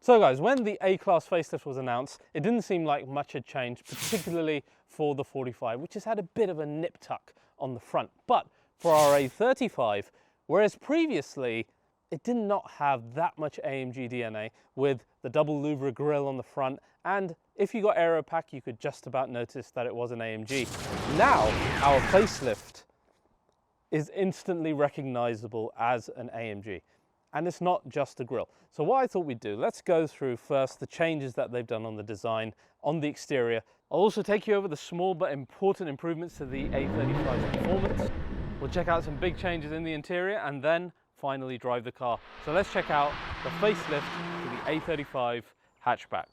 So guys, when the A-Class facelift was announced, it didn't seem like much had changed, particularly for the 45, which has had a bit of a nip tuck on the front. But for our A35, whereas previously it did not have that much AMG DNA with the double louvre grille on the front, and if you got aero pack, you could just about notice that it was an AMG. Now, our facelift is instantly recognizable as an AMG. And it's not just the grille. So what I thought we'd do, let's go through first the changes that they've done on the design, on the exterior. I'll also take you over the small but important improvements to the A35's performance. We'll check out some big changes in the interior and then finally drive the car. So let's check out the facelift to the A35 hatchback.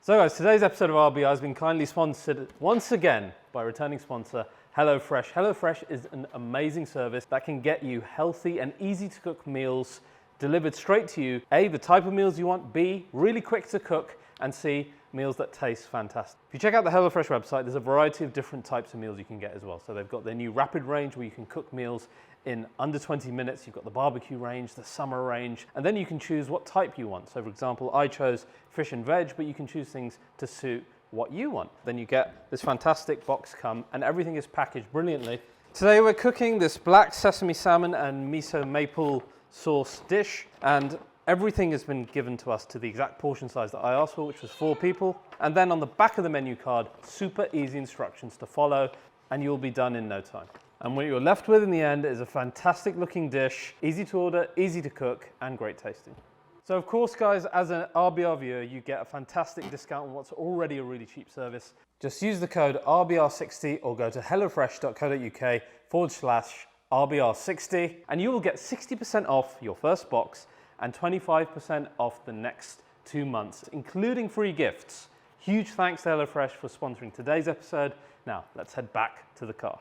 So guys, today's episode of RBR has been kindly sponsored once again by returning sponsor HelloFresh. HelloFresh is an amazing service that can get you healthy and easy to cook meals delivered straight to you. A, the type of meals you want, B, really quick to cook, and C, meals that taste fantastic. If you check out the HelloFresh website, there's a variety of different types of meals you can get as well. So they've got their new rapid range where you can cook meals in under 20 minutes. You've got the barbecue range, the summer range, and then you can choose what type you want. So for example, I chose fish and veg, but you can choose things to suit what you want. Then you get this fantastic box come and everything is packaged brilliantly. Today we're cooking this black sesame salmon and miso maple sauce dish, and everything has been given to us to the exact portion size that I asked for, which was 4 people. And then on the back of the menu card, super easy instructions to follow, and you'll be done in no time. And what you're left with in the end is a fantastic looking dish, easy to order, easy to cook, and great tasting. So of course guys, as an RBR viewer, you get a fantastic discount on what's already a really cheap service. Just use the code RBR60 or go to hellofresh.co.uk/RBR60 and you will get 60% off your first box and 25% off the next 2 months, including free gifts. Huge thanks to HelloFresh for sponsoring today's episode. Now, let's head back to the car.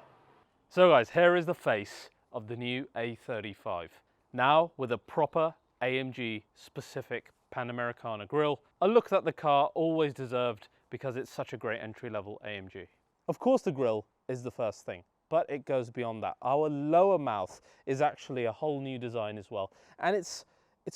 So guys, here is the face of the new A35. Now with a proper AMG specific Panamericana grille, a look that the car always deserved because it's such a great entry-level AMG. Of course the grille is the first thing, but it goes beyond that. Our lower mouth is actually a whole new design as well, and it's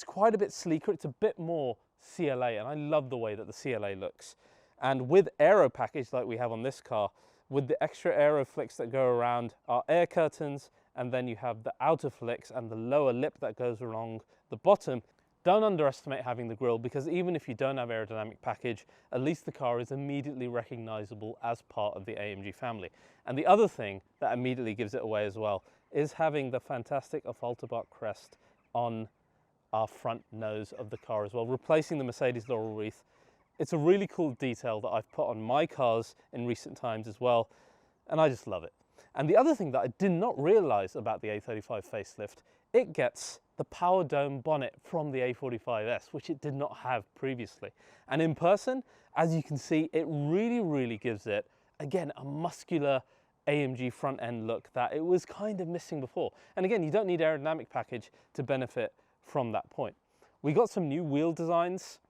quite a bit sleeker. It's a bit more CLA, and I love the way that the CLA looks. And with aero package like we have on this car, with the extra aero flicks that go around our air curtains, and then you have the outer flicks and the lower lip that goes along the bottom. Don't underestimate having the grille, because even if you don't have aerodynamic package, at least the car is immediately recognizable as part of the AMG family. And the other thing that immediately gives it away as well is having the fantastic Affalterbach crest on our front nose of the car as well, replacing the Mercedes laurel wreath. It's a really cool detail that I've put on my cars in recent times as well, and I just love it. And the other thing that I did not realize about the A35 facelift, it gets the power dome bonnet from the A45 S, which it did not have previously. And in person, as you can see, it really gives it, again, a muscular AMG front end look that it was kind of missing before. And again, you don't need aerodynamic package to benefit from that point. We got some new wheel designs.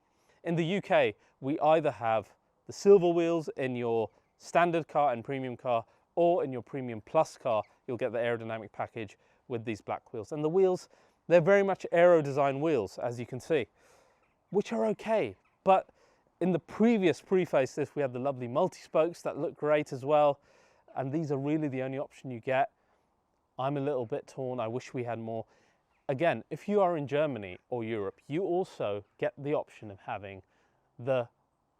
In the UK, we either have the silver wheels in your standard car and premium car, or in your premium plus car, you'll get the aerodynamic package with these black wheels. And the wheels, they're very much aero design wheels, as you can see, which are okay. But in the previous pre-facelift, we had the lovely multi-spokes that look great as well. And these are really the only option you get. I'm a little bit torn. I wish we had more. Again, if you are in Germany or Europe, you also get the option of having the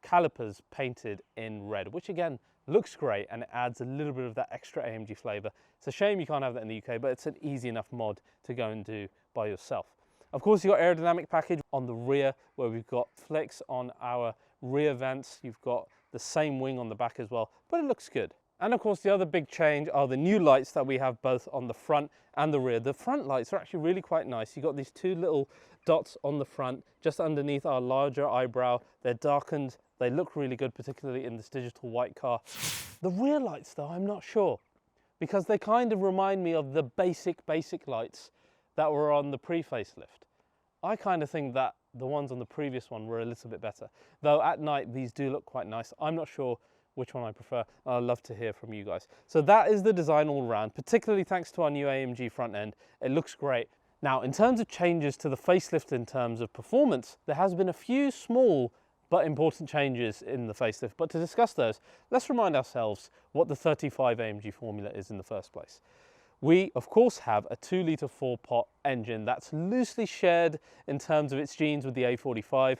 calipers painted in red, which again looks great and it adds a little bit of that extra AMG flavor. It's a shame you can't have that in the UK, but it's an easy enough mod to go and do by yourself. Of course, you've got aerodynamic package on the rear where we've got flicks on our rear vents. You've got the same wing on the back as well, but it looks good. And of course, the other big change are the new lights that we have both on the front and the rear. The front lights are actually really quite nice. You've got these 2 little dots on the front, just underneath our larger eyebrow. They're darkened. They look really good, particularly in this digital white car. The rear lights, though, I'm not sure, because they kind of remind me of the basic lights that were on the pre-facelift. I kind of think that the ones on the previous one were a little bit better. Though at night, these do look quite nice. I'm not sure which one I prefer. I'd love to hear from you guys. So that is the design all around, particularly thanks to our new AMG front end. It looks great. Now, in terms of changes to the facelift in terms of performance, there has been a few small but important changes in the facelift. But to discuss those, let's remind ourselves what the 35 AMG formula is in the first place. We, of course, have a 2-litre 4-pot engine that's loosely shared in terms of its genes with the A45.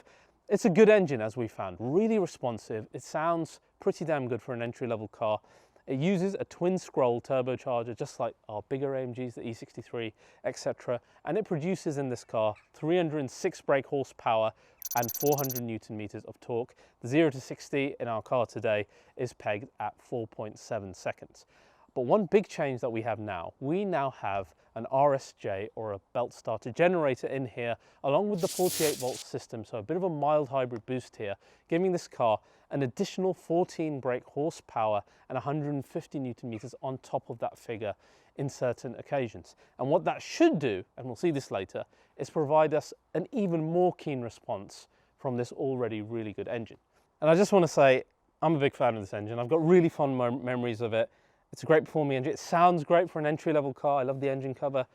It's a good engine, as we found, really responsive. It sounds pretty damn good for an entry-level car. It uses a twin-scroll turbocharger, just like our bigger AMGs, the E63, etc. And it produces in this car 306 brake horsepower and 400 Newton meters of torque. The 0 to 60 in our car today is pegged at 4.7 seconds. But one big change that we have now, we now have an RSJ, or a belt starter generator, in here, along with the 48 volt system, so a bit of a mild hybrid boost here, giving this car an additional 14 brake horsepower and 150 Newton meters on top of that figure in certain occasions. And what that should do, and we'll see this later, is provide us an even more keen response from this already really good engine. And I just want to say, I'm a big fan of this engine. I've got really fond memories of it. It's a great performing engine. It sounds great for an entry-level car. I love the engine cover.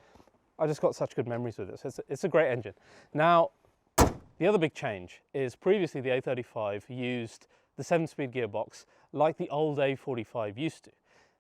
I just got such good memories with it. So it's a great engine. Now, the other big change is previously the A35 used the 7-speed gearbox like the old A45 used to.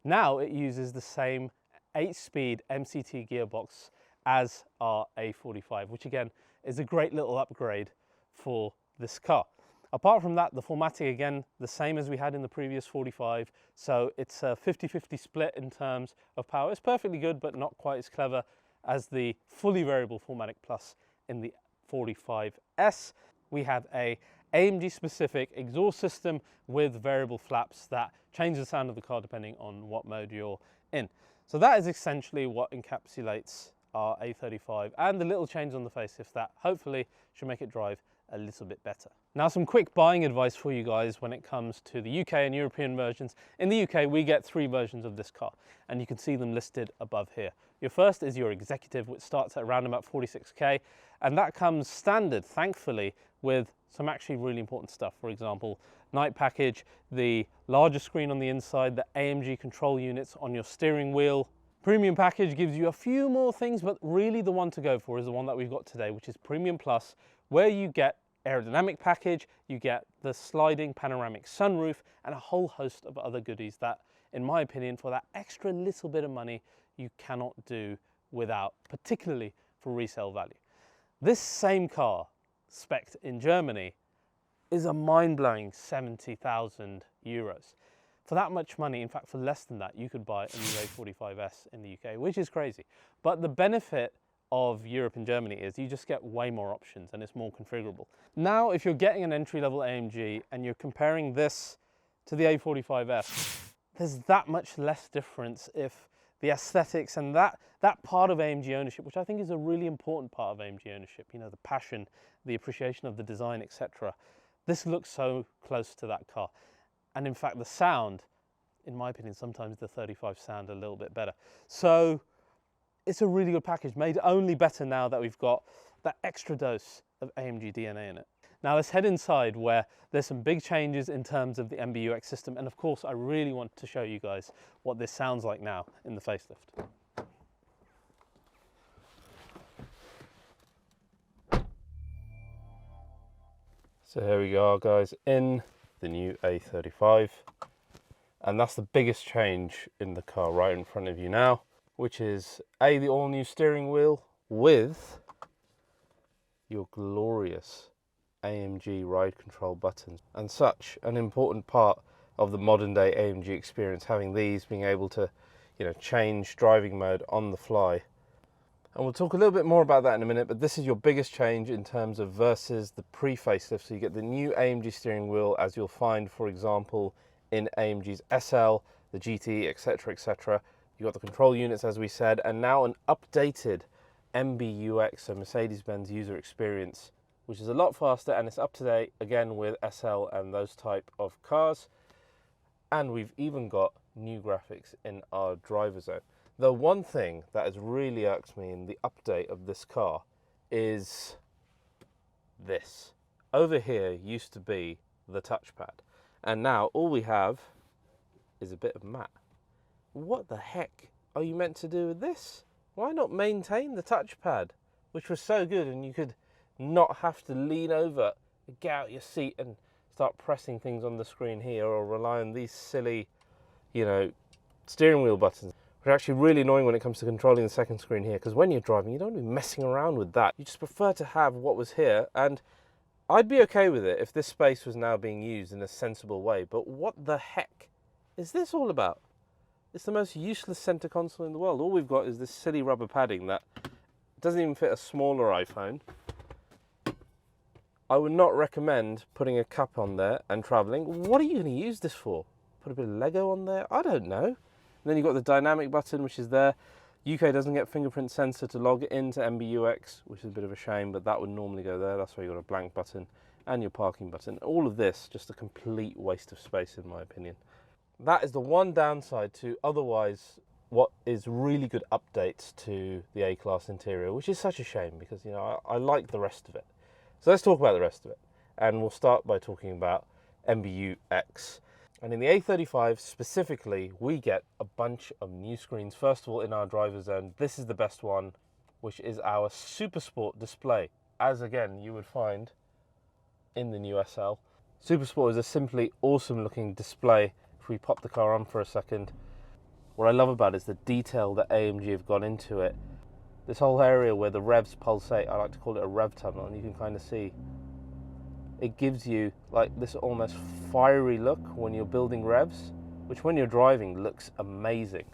Now it uses the same 8-speed MCT gearbox as our A45, which again is a great little upgrade for this car. Apart from that, the formatting, again, the same as we had in the previous 45. So it's a 50-50 split in terms of power. It's perfectly good, but not quite as clever as the fully variable 4MATIC Plus in the 45 S. We have a AMG specific exhaust system with variable flaps that change the sound of the car depending on what mode you're in. So that is essentially what encapsulates our A35 and the little change on the facelift that hopefully should make it drive a little bit better. Now, some quick buying advice for you guys when it comes to the UK and European versions. In the UK, we get 3 versions of this car, and you can see them listed above here. Your first is your executive, which starts at around about 46k, and that comes standard, thankfully, with some actually really important stuff. For example, night package, the larger screen on the inside, the AMG control units on your steering wheel. Premium package gives you a few more things, but really the one to go for is the one that we've got today, which is Premium Plus, where you get aerodynamic package, you get the sliding panoramic sunroof, and a whole host of other goodies that, in my opinion, for that extra little bit of money, you cannot do without, particularly for resale value. This same car, spec'd in Germany, is a mind-blowing 70,000 euros. For that much money, in fact, for less than that, you could buy a new A45 S in the UK, which is crazy. But the benefit of Europe and Germany is you just get way more options and it's more configurable. Now, if you're getting an entry-level AMG and you're comparing this to the A45 S, there's that much less difference if the aesthetics and that part of AMG ownership, which I think is a really important part of AMG ownership, you know, the passion, the appreciation of the design, etc. This looks so close to that car. And in fact, the sound, in my opinion, sometimes the 35 sound a little bit better. So it's a really good package, made only better now that we've got that extra dose of AMG DNA in it. Now let's head inside, where there's some big changes in terms of the MBUX system. And of course, I really want to show you guys what this sounds like now in the facelift. So here we are, guys, in the new A35. And that's the biggest change in the car right in front of you now, which is the all-new steering wheel with your glorious AMG ride control buttons. And such an important part of the modern day AMG experience, having these, being able to, you know, change driving mode on the fly. And we'll talk a little bit more about that in a minute, but this is your biggest change in terms of versus the pre-facelift. So you get the new AMG steering wheel, as you'll find, for example, in AMG's SL, the GT, etc., etc. You got the control units, as we said, and now an updated MBUX, so Mercedes-Benz user experience, which is a lot faster and it's up to date again with SL and those type of cars. And we've even got new graphics in our driver zone. The one thing that has really irked me in the update of this car is this. Over here used to be the touchpad, and now all we have is a bit of matte. What the heck are you meant to do with this? Why not maintain the touchpad, which was so good, and you could not have to lean over, get out your seat and start pressing things on the screen here, or rely on these silly, you know, steering wheel buttons, which are actually really annoying when it comes to controlling the second screen here, because when you're driving, you don't want to be messing around with that. You just prefer to have what was here, and I'd be okay with it if this space was now being used in a sensible way, but what the heck is this all about? It's the most useless center console in the world. All we've got is this silly rubber padding that doesn't even fit a smaller iPhone. I would not recommend putting a cup on there and traveling. What are you going to use this for? Put a bit of Lego on there? I don't know. And then you've got the dynamic button, which is there. UK doesn't get fingerprint sensor to log into MBUX, which is a bit of a shame, but that would normally go there. That's why you've got a blank button and your parking button. All of this, just a complete waste of space in my opinion. That is the one downside to otherwise what is really good updates to the A-Class interior, which is such a shame because, you know, I like the rest of it. So let's talk about the rest of it. And we'll start by talking about MBUX. And in the A35 specifically, we get a bunch of new screens. First of all, in our driver zone, this is the best one, which is our Supersport display, as again, you would find in the new SL. Supersport is a simply awesome looking display. If we pop the car on for a second, what I love about it is the detail that AMG have gone into it. This whole area where the revs pulsate, I like to call it a rev tunnel, and you can kind of see it gives you like this almost fiery look when you're building revs, which when you're driving looks amazing.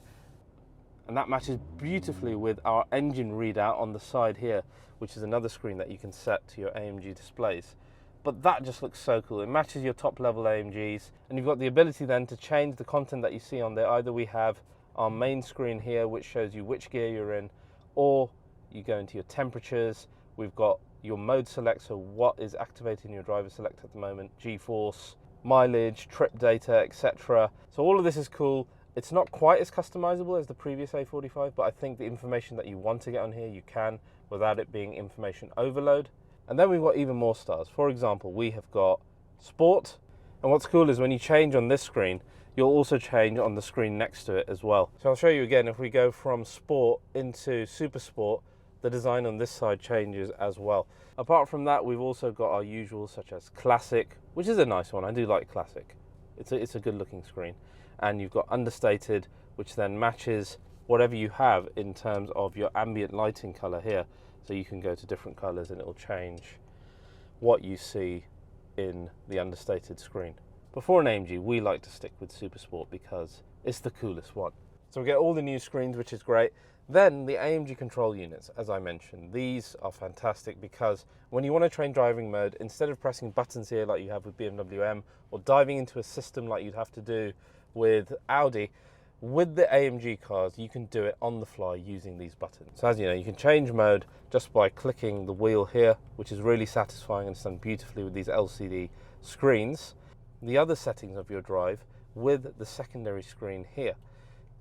And that matches beautifully with our engine readout on the side here, which is another screen that you can set to your AMG displays. But that just looks so cool. It matches your top level AMGs, and you've got the ability then to change the content that you see on there. Either we have our main screen here, which shows you which gear you're in, or you go into your temperatures. We've got your mode select, so what is activating your driver select at the moment, G-force, mileage, trip data, etc. So all of this is cool. It's not quite as customizable as the previous A45, but I think the information that you want to get on here, you can without it being information overload. And then we've got even more stars. For example, we have got Sport, and what's cool is when you change on this screen, you'll also change on the screen next to it as well. So I'll show you again, if we go from Sport into Super Sport, the design on this side changes as well. Apart from that, we've also got our usual such as Classic, which is a nice one. I do like Classic. It's a good looking screen. And you've got Understated, which then matches whatever you have in terms of your ambient lighting color here. So you can go to different colors and it'll change what you see in the understated screen. Before an AMG, we like to stick with Supersport because it's the coolest one. So we get all the new screens, which is great. Then the AMG control units, as I mentioned, these are fantastic because when you want to train driving mode, instead of pressing buttons here like you have with BMW M or diving into a system like you'd have to do with Audi, with the AMG cars, you can do it on the fly using these buttons. So as you know, you can change mode just by clicking the wheel here, which is really satisfying and it's done beautifully with these LCD screens. The other settings of your drive with the secondary screen here.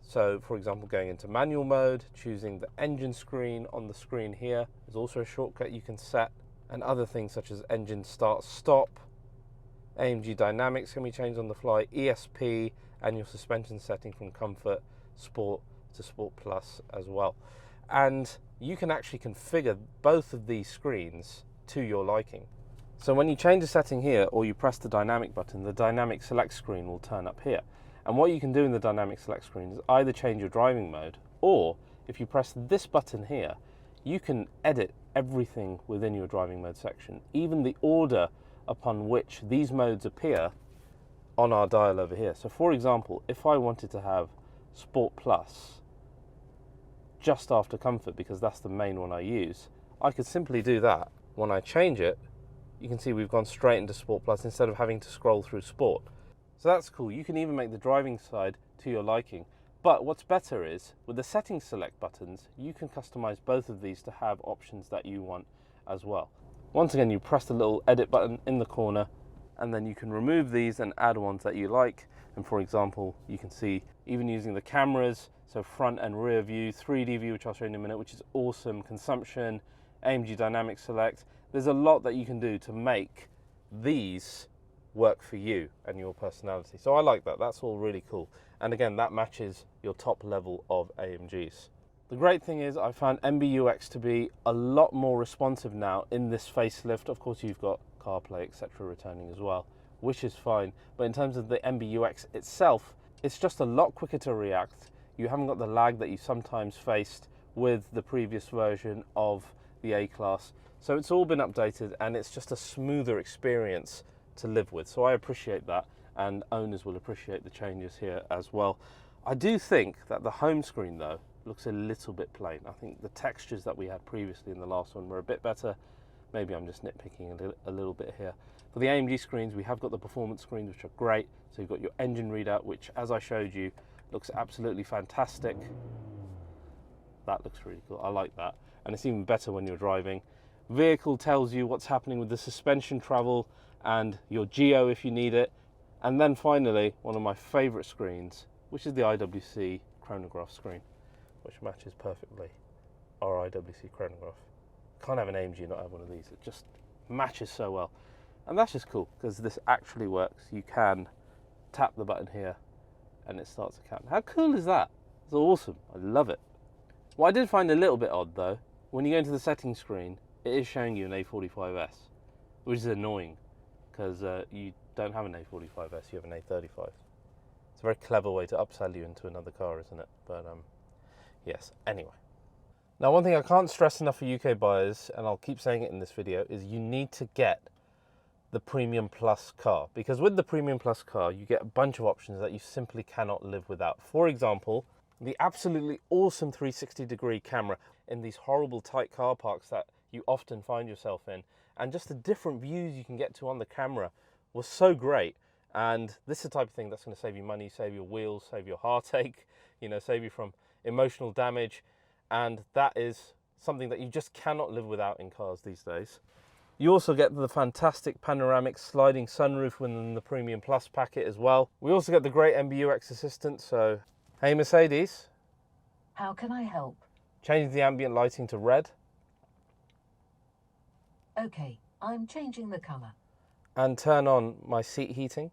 So for example, going into manual mode, choosing the engine screen on the screen here is also a shortcut you can set, and other things such as engine start stop, AMG dynamics can be changed on the fly, ESP, and your suspension setting from Comfort Sport to Sport Plus as well. And you can actually configure both of these screens to your liking. So when you change a setting here or you press the dynamic button, the dynamic select screen will turn up here. And what you can do in the dynamic select screen is either change your driving mode, or if you press this button here, you can edit everything within your driving mode section, even the order upon which these modes appear on our dial over here. So for example, if I wanted to have Sport Plus just after Comfort, because that's the main one I use, I could simply do that. When I change it, you can see we've gone straight into Sport Plus instead of having to scroll through Sport. So that's cool. You can even make the driving side to your liking. But what's better is, with the settings select buttons, you can customize both of these to have options that you want as well. Once again, you press the little edit button in the corner, and then you can remove these and add ones that you like. And for example, you can see even using the cameras, so front and rear view, 3D view, which I'll show you in a minute, which is awesome, consumption, AMG dynamic select. there's a lot that you can do to make these work for you and your personality. So I like that. That's all really cool. And again, that matches your top level of AMGs. The great thing is I found MBUX to be a lot more responsive now in this facelift. Of course, you've got CarPlay, etc. returning as well, which is fine. But in terms of the MBUX itself, it's just a lot quicker to react. You haven't got the lag that you sometimes faced with the previous version of the A-Class. So it's all been updated and it's just a smoother experience to live with. So I appreciate that, and owners will appreciate the changes here as well. I do think that the home screen though looks a little bit plain. I think the textures that we had previously in the last one were a bit better. Maybe I'm just nitpicking a little bit here. For the AMG screens, we have got the performance screens, which are great. So you've got your engine readout, which, as I showed you, looks absolutely fantastic. That looks really cool. I like that. And it's even better when you're driving. Vehicle tells you what's happening with the suspension travel and your geo if you need it. And then finally, one of my favorite screens, which is the IWC chronograph screen, which matches perfectly our IWC chronograph. Can't have an AMG and not have one of these. It just matches so well. And that's just cool because this actually works. You can tap the button here and it starts to count. How cool is that? It's awesome. I love it. What I did find a little bit odd though, when you go into the settings screen, it is showing you an A45 S, which is annoying because you don't have an A45 S, you have an A35. It's a very clever way to upsell you into another car, isn't it? But yes, anyway. Now, one thing I can't stress enough for UK buyers, and I'll keep saying it in this video, is you need to get the Premium Plus car, because with the Premium Plus car, you get a bunch of options that you simply cannot live without. For example, the absolutely awesome 360-degree camera in these horrible tight car parks that you often find yourself in, and just the different views you can get to on the camera was so great. And this is the type of thing that's going to save you money, save your wheels, save your heartache, you know, save you from emotional damage. And that is something that you just cannot live without in cars these days. You also get the fantastic panoramic sliding sunroof within the Premium Plus packet as well. We also get the great MBUX assistant. So, hey Mercedes. How can I help? Change the ambient lighting to red. Okay, I'm changing the colour. And turn on my seat heating.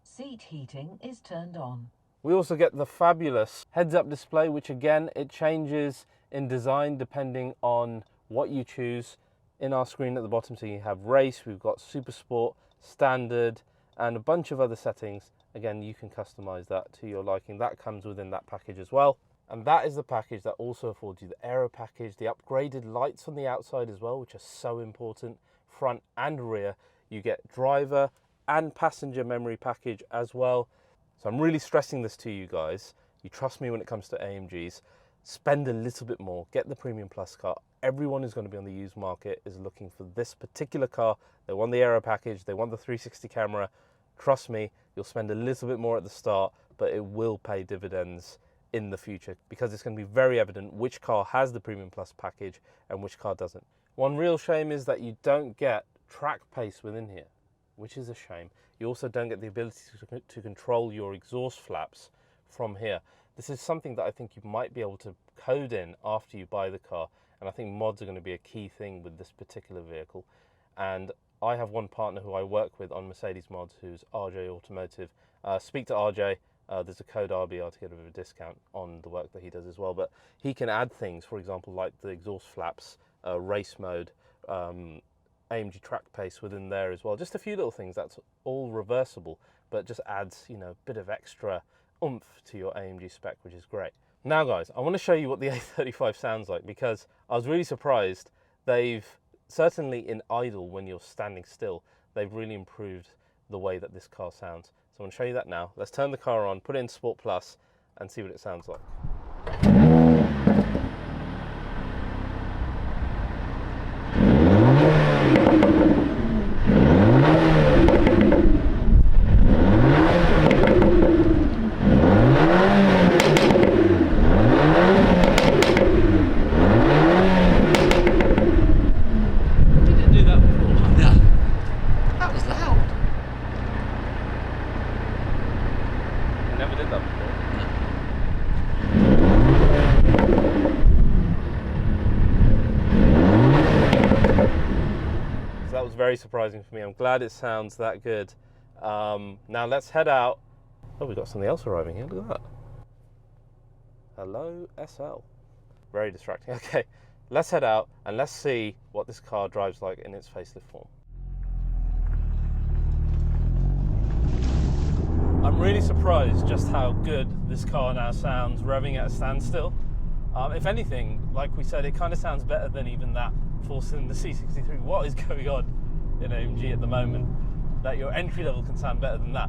Seat heating is turned on. We also get the fabulous heads-up display, which again, it changes in design depending on what you choose. In our screen at the bottom, so you have race, we've got super sport, standard, and a bunch of other settings. Again, you can customize that to your liking. That comes within that package as well. And that is the package that also affords you the aero package, the upgraded lights on the outside as well, which are so important, front and rear. You get driver and passenger memory package as well. So I'm really stressing this to you guys. You trust me when it comes to AMGs. Spend a little bit more, get the Premium Plus car. Everyone who's going to be on the used market is looking for this particular car. They want the aero package, they want the 360 camera. Trust me, you'll spend a little bit more at the start, but it will pay dividends in the future because it's going to be very evident which car has the Premium Plus package and which car doesn't. One real shame is that you don't get track pace within here, which is a shame. You also don't get the ability to control your exhaust flaps from here. This is something that I think you might be able to code in after you buy the car, and I think mods are going to be a key thing with this particular vehicle. And I have one partner who I work with on Mercedes mods, who's RJ Automotive. Speak to RJ. There's a code RBR to get a bit of a discount on the work that he does as well. But he can add things, for example, like the exhaust flaps, race mode, AMG track pace within there as well. Just a few little things. That's all reversible, but just adds, you know, a bit of extra oomph to your AMG spec, which is great. Now guys, I want to show you what the A35 sounds like, because I was really surprised. They've certainly in idle, when you're standing still, they've really improved the way that this car sounds. So I'm going to show you that now. Let's turn the car on, put it in Sport Plus, and see what it sounds like. Never did that before. very surprising for me. I'm glad it sounds that good. Now let's head out. Oh, we've got something else arriving here. Look at that. Hello, SL. Very distracting. Okay, let's head out and let's see what this car drives like in its facelift form. I'm really surprised just how good this car now sounds revving at a standstill. If anything, like we said, it kind of sounds better than even that 4-cylinder C63. What is going on in AMG at the moment that your entry level can sound better than that?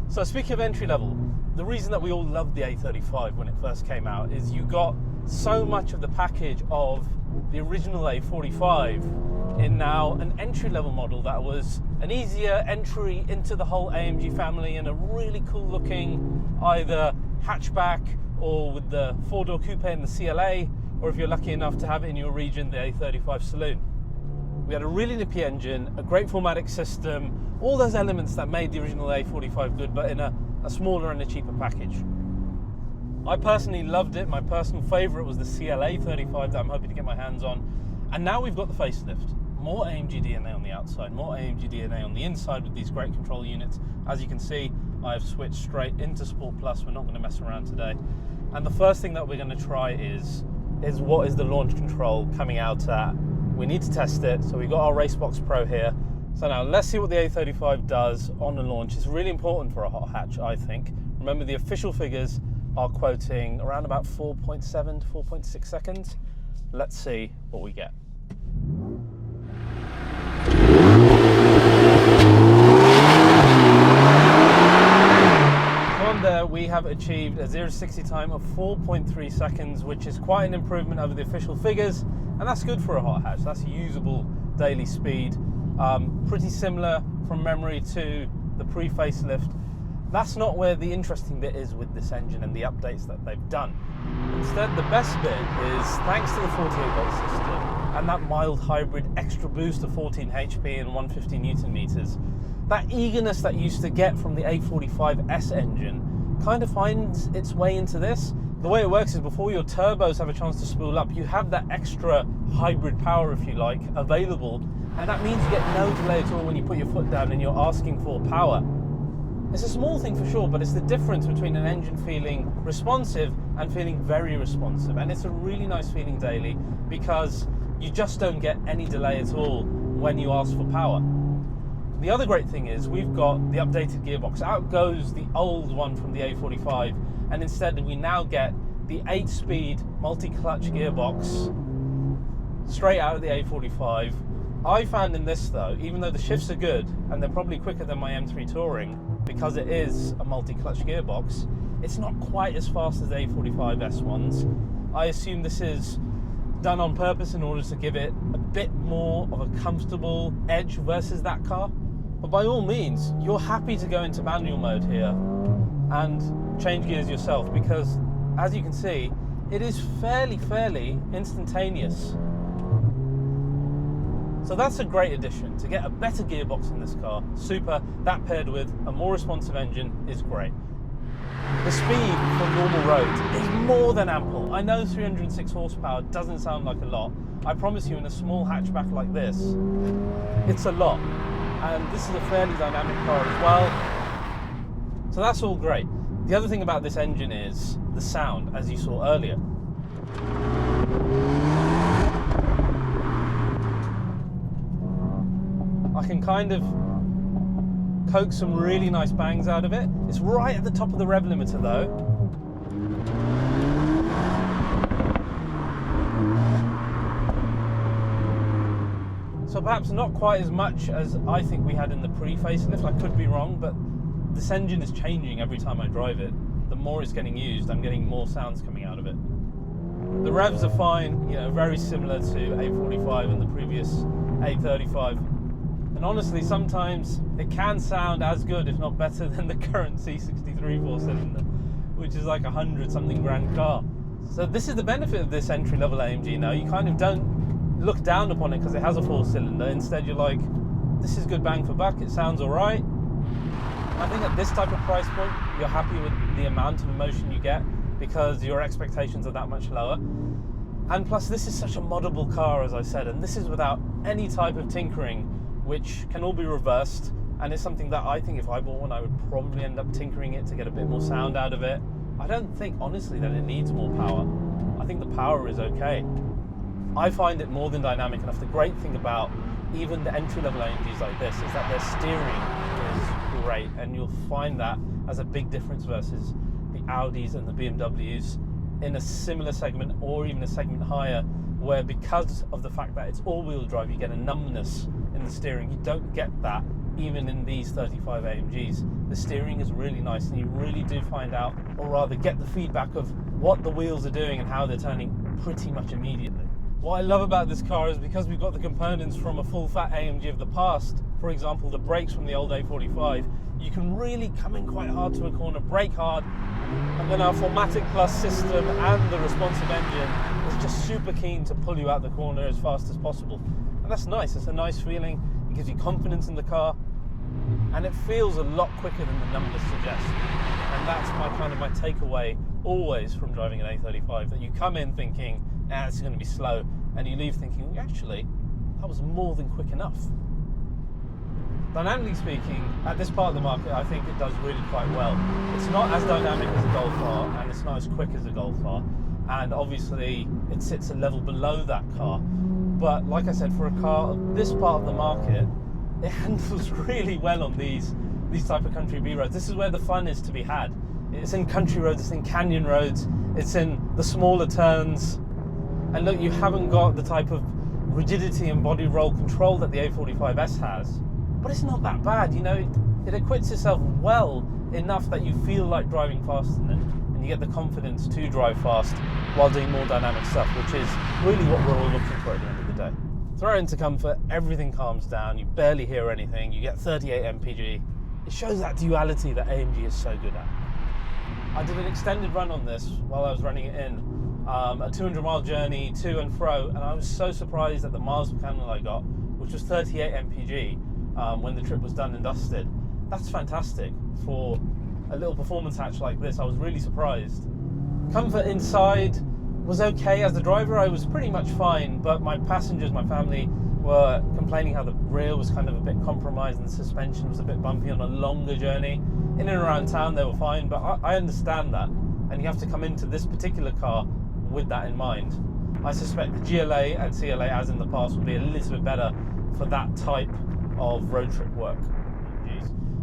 So speaking of entry level, the reason that we all loved the A35 when it first came out is you got so much of the package of the original A45 in now an entry level model that was an easier entry into the whole AMG family and a really cool looking either hatchback or with the 4-door coupe and the CLA, or if you're lucky enough to have it in your region, the A35 Saloon. We had a really nippy engine, a great formatic system, all those elements that made the original A45 good, but in a smaller and a cheaper package. I personally loved it. My personal favourite was the CLA 35 that I'm hoping to get my hands on. And now we've got the facelift. More AMG DNA on the outside, more AMG DNA on the inside with these great control units. As you can see, I've switched straight into Sport Plus. We're not going to mess around today. And the first thing that we're going to try is what is the launch control coming out at. We need to test it. So we've got our Racebox Pro here. So now let's see what the A35 does on the launch. It's really important for a hot hatch, I think. Remember, the official figures are quoting around about 4.7 to 4.6 seconds. Let's see what we get. On there, we have achieved a 0 to 60 time of 4.3 seconds, which is quite an improvement over the official figures, and that's good for a hot hatch. That's usable daily speed. Pretty similar from memory to the pre-facelift. That's not where the interesting bit is with this engine and the updates that they've done. Instead, the best bit is thanks to the 48-volt system and that mild hybrid extra boost of 14 HP and 150 Newton meters, that eagerness that you used to get from the A45 S engine kind of finds its way into this. The way it works is before your turbos have a chance to spool up, you have that extra hybrid power, if you like, available, and that means you get no delay at all when you put your foot down and you're asking for power. It's a small thing for sure, but it's the difference between an engine feeling responsive and feeling very responsive. And it's a really nice feeling daily because you just don't get any delay at all when you ask for power. The other great thing is we've got the updated gearbox. Out goes the old one from the A45, and instead we now get the 8-speed multi-clutch gearbox straight out of the A45. I found in this though, even though the shifts are good and they're probably quicker than my M3 Touring, because it is a multi-clutch gearbox, it's not quite as fast as the A45 S ones. I assume this is done on purpose in order to give it a bit more of a comfortable edge versus that car. But by all means, you're happy to go into manual mode here and change gears yourself, because as you can see, it is fairly instantaneous. So that's a great addition. To get a better gearbox in this car, super. That paired with a more responsive engine is great. The speed for normal roads is more than ample. I know 306 horsepower doesn't sound like a lot. I promise you, in a small hatchback like this, it's a lot. And this is a fairly dynamic car as well. So that's all great. The other thing about this engine is the sound, as you saw earlier. I can kind of coax some really nice bangs out of it. It's right at the top of the rev limiter though. So perhaps not quite as much as I think we had in the pre-facelift. I could be wrong, but this engine is changing every time I drive it. The more it's getting used, I'm getting more sounds coming out of it. The revs are fine, you know, very similar to A45 and the previous A35. And honestly, sometimes it can sound as good, if not better, than the current C63 4-cylinder, which is like 100-something grand car. So this is the benefit of this entry-level AMG now. You kind of don't look down upon it because it has a 4-cylinder. Instead, you're like, this is good bang for buck. It sounds all right. I think at this type of price point, you're happy with the amount of emotion you get because your expectations are that much lower. And plus, this is such a moddable car, as I said, and this is without any type of tinkering which can all be reversed, and it's something that I think if I bought one, I would probably end up tinkering it to get a bit more sound out of it. I don't think, honestly, that it needs more power. I think the power is okay. I find it more than dynamic enough. The great thing about even the entry-level AMGs like this is that their steering is great, and you'll find that as a big difference versus the Audis and the BMWs in a similar segment or even a segment higher, where because of the fact that it's all-wheel drive, you get a numbness in the steering. You don't get that even in these 35 AMGs. The steering is really nice, and you really do find out, or rather get the feedback of what the wheels are doing and how they're turning pretty much immediately. What I love about this car is because we've got the components from a full-fat AMG of the past, for example the brakes from the old A45, you can really come in quite hard to a corner, brake hard, and then our Formatic Plus system and the responsive engine is just super keen to pull you out the corner as fast as possible. And that's nice, it's a nice feeling, it gives you confidence in the car, and it feels a lot quicker than the numbers suggest. And that's my takeaway always from driving an A35, that you come in thinking, it's going to be slow, and you leave thinking, actually, that was more than quick enough. Dynamically speaking, at this part of the market, I think it does really quite well. It's not as dynamic as a Golf R, and it's not as quick as a Golf R, and obviously it sits a level below that car. But like I said, for a car of this part of the market, it handles really well on these type of country B roads. This is where the fun is to be had. It's in country roads, it's in canyon roads, it's in the smaller turns. And look, you haven't got the type of rigidity and body roll control that the A45 S has, but it's not that bad, you know, it acquits itself well enough that you feel like driving fast in it, and you get the confidence to drive fast while doing more dynamic stuff, which is really what we're all looking for at the end of the day. Throw into comfort, everything calms down, you barely hear anything, you get 38 mpg. It shows that duality that AMG is so good at. I did an extended run on this while I was running it in, a 200-mile journey to and fro, and I was so surprised at the miles per gallon I got, which was 38 mpg when the trip was done and dusted. That's fantastic for a little performance hatch like this. I was really surprised. Comfort inside was okay. As the driver, I was pretty much fine, but my passengers, my family, were complaining how the rear was kind of a bit compromised and the suspension was a bit bumpy on a longer journey. In and around town they were fine, but I understand that, and you have to come into this particular car with that in mind. I suspect the GLA and CLA, as in the past, will be a little bit better for that type of road trip work.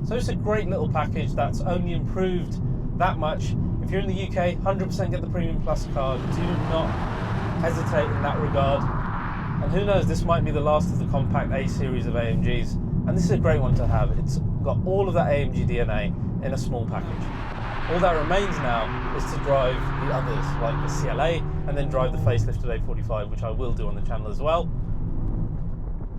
So it's a great little package that's only improved that much. If you're in the UK, 100% get the Premium Plus card. Do not hesitate in that regard. And who knows, this might be the last of the compact A series of AMGs, and this is a great one to have. It's got all of that AMG DNA in a small package. All that remains now is to drive the others, like the CLA, and then drive the facelifted A45, which I will do on the channel as well.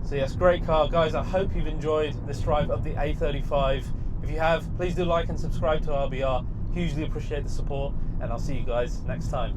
So yes, great car. Guys, I hope you've enjoyed this drive of the A35. If you have, please do like and subscribe to RBR. Hugely appreciate the support, and I'll see you guys next time.